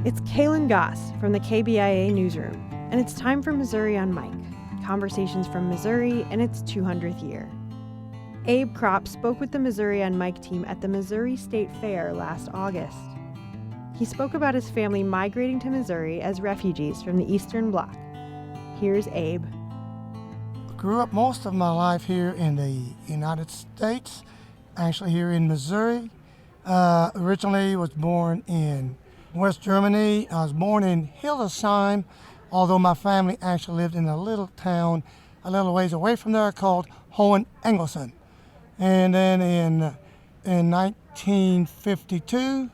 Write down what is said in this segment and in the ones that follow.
It's Kaylin Goss from the KBIA Newsroom, and it's time for Missouri on Mic, conversations from Missouri and its 200th year. Abe Kropp spoke with the Missouri on Mic team at the Missouri State Fair last August. He spoke about his family migrating to Missouri as refugees from the Eastern Bloc. Here's Abe. Grew up most of my life here in the United States, actually here in Missouri. Originally was born in West Germany. I was born in Hildesheim, although my family actually lived in a little town a little ways away from there called Hohenengelsen. And then in 1952,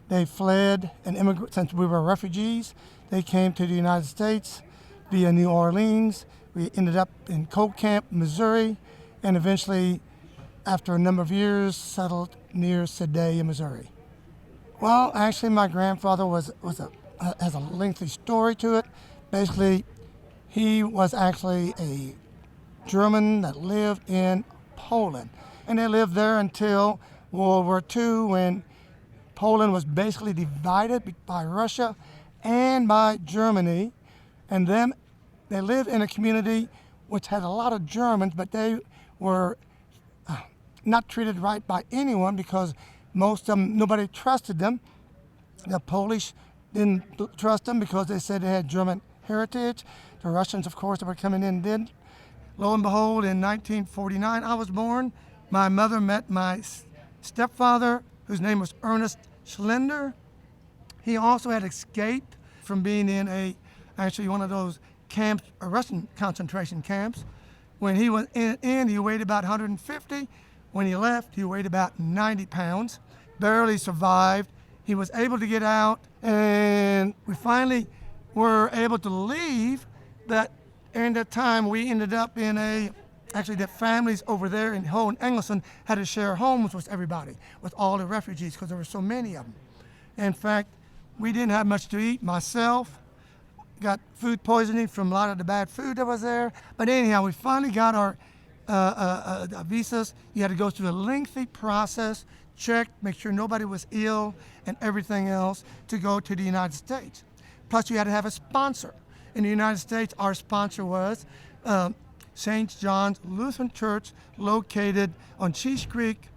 they fled and immigrated. Since we were refugees, they came to the United States via New Orleans. We ended up in Coal Camp, Missouri, and eventually, after a number of years, settled near Sedalia, Missouri. Well, actually, my grandfather has a lengthy story to it. Basically, he was actually a German that lived in Poland, and they lived there until World War II, when Poland was basically divided by Russia and by Germany, and then they lived in a community which had a lot of Germans, but they were not treated right by anyone because most of them, nobody trusted them. The Polish didn't trust them because they said they had German heritage. The Russians, of course, that were coming in did. Lo and behold, in 1949, I was born. My mother met my stepfather, whose name was Ernest Schlender. He also had escaped from being in actually one of those camps, Russian concentration camps. When he was in, he weighed about 150. When he left, he weighed about 90 pounds, barely survived. He was able to get out, and we finally were able to leave. That in that time, we ended up in actually the families over there in Hohenengelsen had to share homes with everybody, with all the refugees, because there were so many of them. In fact, we didn't have much to eat. Myself got food poisoning from a lot of the bad food that was there. But anyhow, we finally got our visas. You had to go through a lengthy process, check, make sure nobody was ill and everything else to go to the United States. Plus, you had to have a sponsor. In the United States, our sponsor was St. John's Lutheran Church, located on Cheese Creek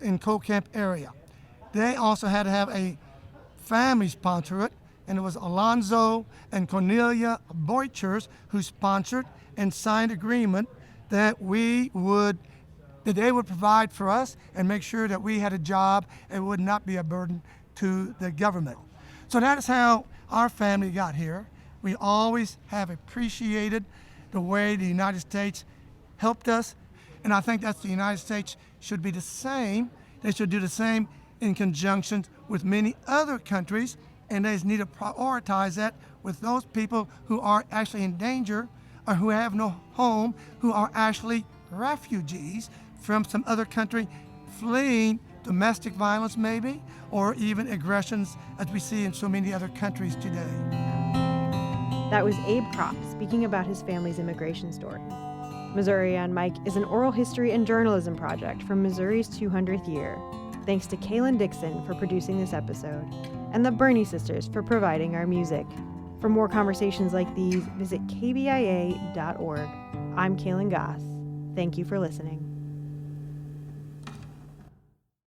in Coal Camp area. They also had to have a family sponsor it, and it was Alonzo and Cornelia Boychers who sponsored and signed agreement that they would provide for us and make sure that we had a job and would not be a burden to the government. So that is how our family got here. We always have appreciated the way the United States helped us, and I think that the United States should be the same. They should do the same in conjunction with many other countries, and they need to prioritize that with those people who are actually in danger or who have no home, who are actually refugees from some other country fleeing domestic violence maybe, or even aggressions as we see in so many other countries today. That was Abe Kropp speaking about his family's immigration story. Missouri on Mic is an oral history and journalism project from Missouri's 200th year. Thanks to Kaylin Dixon for producing this episode, and the Burney sisters for providing our music. For more conversations like these, visit kbia.org. I'm Kaylin Goss. Thank you for listening.